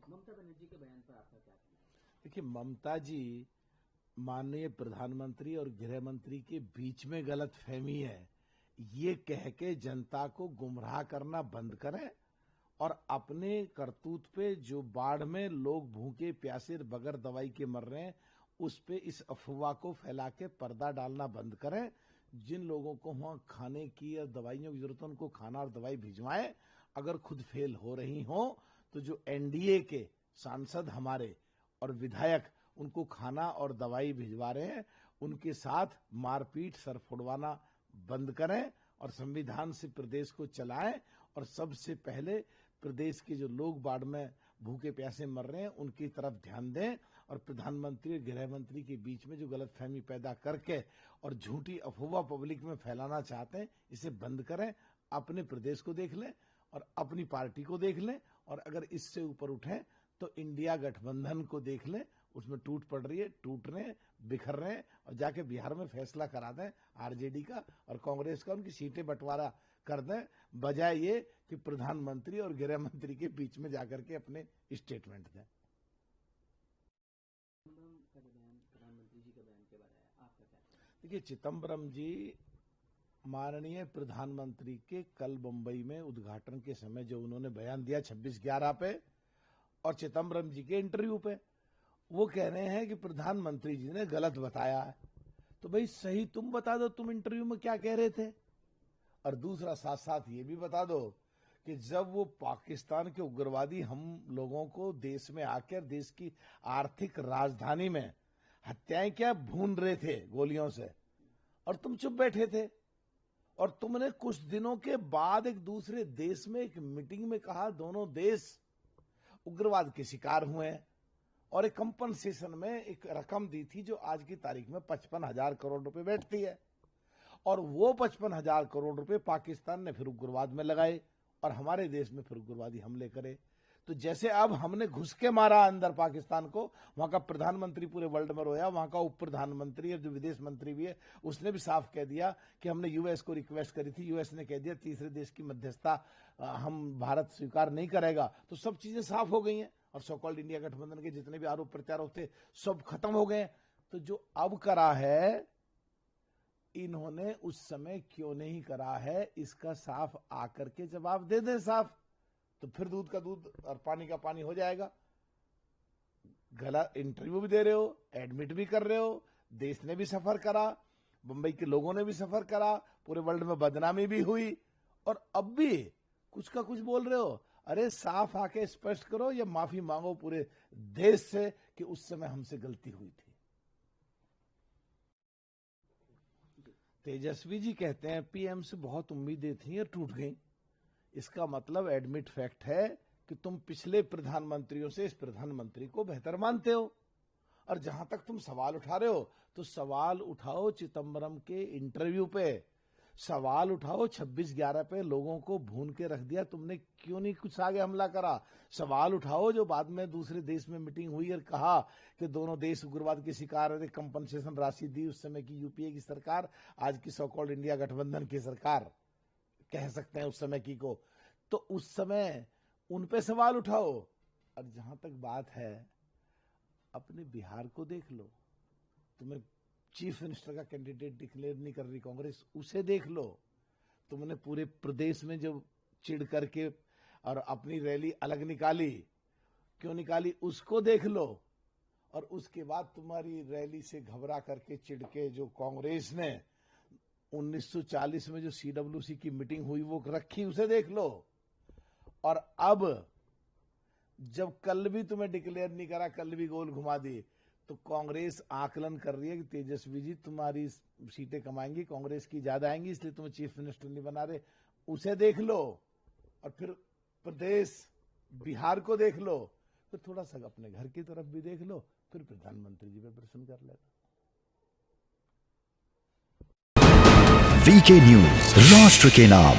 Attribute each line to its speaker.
Speaker 1: ममता बनर्जी के बयान पर आपका क्या कहना है?
Speaker 2: देखिए, ममता जी माननीय प्रधानमंत्री और गृह मंत्री के बीच में गलत फहमी है, ये कह के जनता को गुमराह करना बंद करें और अपने करतूत पे जो बाढ़ में लोग भूखे प्यासे बगैर दवाई के मर रहे हैं उस पे इस अफवाह को फैला के पर्दा डालना बंद करें। जिन लोगों को वहां खाने की या दवाइयों की जरूरत है उनको खाना और दवाई भिजवाएं। अगर खुद फेल हो रही हो तो जो एनडीए के सांसद हमारे और विधायक उनको खाना और दवाई भिजवा रहे हैं उनके साथ मारपीट सर फोड़वाना बंद करें और संविधान से प्रदेश को चलाएं। और सबसे पहले प्रदेश के जो लोग बाढ़ में भूखे प्यासे मर रहे हैं उनकी तरफ ध्यान दें और प्रधानमंत्री और गृह मंत्री के बीच में जो गलतफहमी पैदा करके और झूठी अफवाह पब्लिक में फैलाना चाहते हैं इसे बंद करें। अपने प्रदेश को देख लें और अपनी पार्टी को देख लें और अगर इससे ऊपर उठें तो इंडिया गठबंधन को देख लें, उसमें टूट पड़ रही है, टूट रहे हैं, बिखर रहे हैं और जाके बिहार में फैसला करा दें आरजेडी का और कांग्रेस का, उनकी सीटें बंटवारा कर दें, बजाय ये कि प्रधानमंत्री और गृह मंत्री के बीच में जाकर के अपने स्टेटमेंट दें।
Speaker 1: प्रधानमंत्री जी के बयान के बारे में आपका क्या कहना है?
Speaker 2: देखिए, चिदम्बरम जी माननीय प्रधानमंत्री के कल मुंबई में उद्घाटन के समय जो उन्होंने बयान दिया 26/11 पे और चिदम्बरम जी के इंटरव्यू पे, वो कह रहे हैं कि प्रधानमंत्री जी ने गलत बताया है। तो भाई सही तुम बता दो, तुम इंटरव्यू में क्या कह रहे थे। और दूसरा साथ साथ ये भी बता दो कि जब वो पाकिस्तान के उग्रवादी हम लोगों को देश में आकर देश की आर्थिक राजधानी में हत्याएं क्या भून रहे थे गोलियों से और तुम चुप बैठे थे और तुमने कुछ दिनों के बाद एक दूसरे देश में एक मीटिंग में कहा दोनों देश उग्रवाद के शिकार हुए हैं और एक कंपनसेशन में एक रकम दी थी जो आज की तारीख में 55,000 करोड़ रुपए बैठती है और वो 55,000 करोड़ रुपए पाकिस्तान ने फिर उग्रवाद में लगाए और हमारे देश में फिर उग्रवादी हमले करे। तो जैसे अब हमने घुस के मारा अंदर पाकिस्तान को, वहां का प्रधानमंत्री पूरे वर्ल्ड में रोया, वहां का उप प्रधानमंत्री और जो विदेश मंत्री भी है उसने भी साफ कह दिया कि हमने यूएस को रिक्वेस्ट करी थी, यूएस ने कह दिया तीसरे देश की मध्यस्थता हम भारत स्वीकार नहीं करेगा। तो सब चीजें साफ हो गई हैं और सो कॉल्ड इंडिया गठबंधन के जितने भी आरोप प्रत्यारोप थे सब खत्म हो गए। तो जो अब करा है इन्होंने उस समय क्यों नहीं करा है, इसका साफ आकर के जवाब दे दें साफ, तो फिर दूध का दूध और पानी का पानी हो जाएगा। गलत इंटरव्यू भी दे रहे हो, एडमिट भी कर रहे हो, देश ने भी सफर करा, मुंबई के लोगों ने भी सफर करा, पूरे वर्ल्ड में बदनामी भी हुई और अब भी कुछ का कुछ बोल रहे हो। अरे साफ आके स्पष्ट करो या माफी मांगो पूरे देश से कि उस समय हमसे गलती हुई थी। तेजस्वी जी कहते हैं पीएम से बहुत उम्मीदें थी और टूट गई। इसका मतलब एडमिट फैक्ट है कि तुम पिछले प्रधानमंत्रियों से इस प्रधानमंत्री को बेहतर मानते हो। और जहां तक तुम सवाल उठा रहे हो तो सवाल उठाओ चिदम्बरम के इंटरव्यू पे, सवाल उठाओ 26/11 पे लोगों को भून के रख दिया, तुमने क्यों नहीं कुछ आगे हमला करा। सवाल उठाओ जो बाद में दूसरे देश में मीटिंग हुई और कहा कि दोनों देश उग्रवाद के शिकार है, कंपनसेशन राशि दी उस समय की यूपीए की सरकार, आज की सो कॉल्ड इंडिया गठबंधन की सरकार कह सकते हैं उस समय की को। तो उस समय उन पे सवाल उठाओ। और जहां तक बात है अपने बिहार को देख लो, तुम्हें चीफ मिनिस्टर का कैंडिडेट डिक्लेयर नहीं कर रही कांग्रेस, उसे देख लो। तुमने पूरे प्रदेश में जो चिढ़ करके और अपनी रैली अलग निकाली, क्यों निकाली उसको देख लो। और उसके बाद तुम्हारी रैली से घबरा करके चिढ़ के जो कांग्रेस ने 1940 में जो सीडब्ल्यूसी की मीटिंग हुई वो रखी, उसे देख लो। और अब जब कल भी तुम्हें डिक्लेयर नहीं करा, कल भी गोल घुमा दी, तो कांग्रेस आकलन कर रही है कि तेजस्वी जी तुम्हारी सीटें कमाएंगी, कांग्रेस की ज्यादा आएंगी, इसलिए तुम्हें चीफ मिनिस्टर नहीं बना रहे, उसे देख लो। और फिर प्रदेश बिहार को देख लो, फिर थोड़ा सा अपने घर की तरफ भी देख लो, फिर प्रधानमंत्री जी पे प्रश्न कर लेना।
Speaker 3: वीके न्यूज, राष्ट्र के नाम।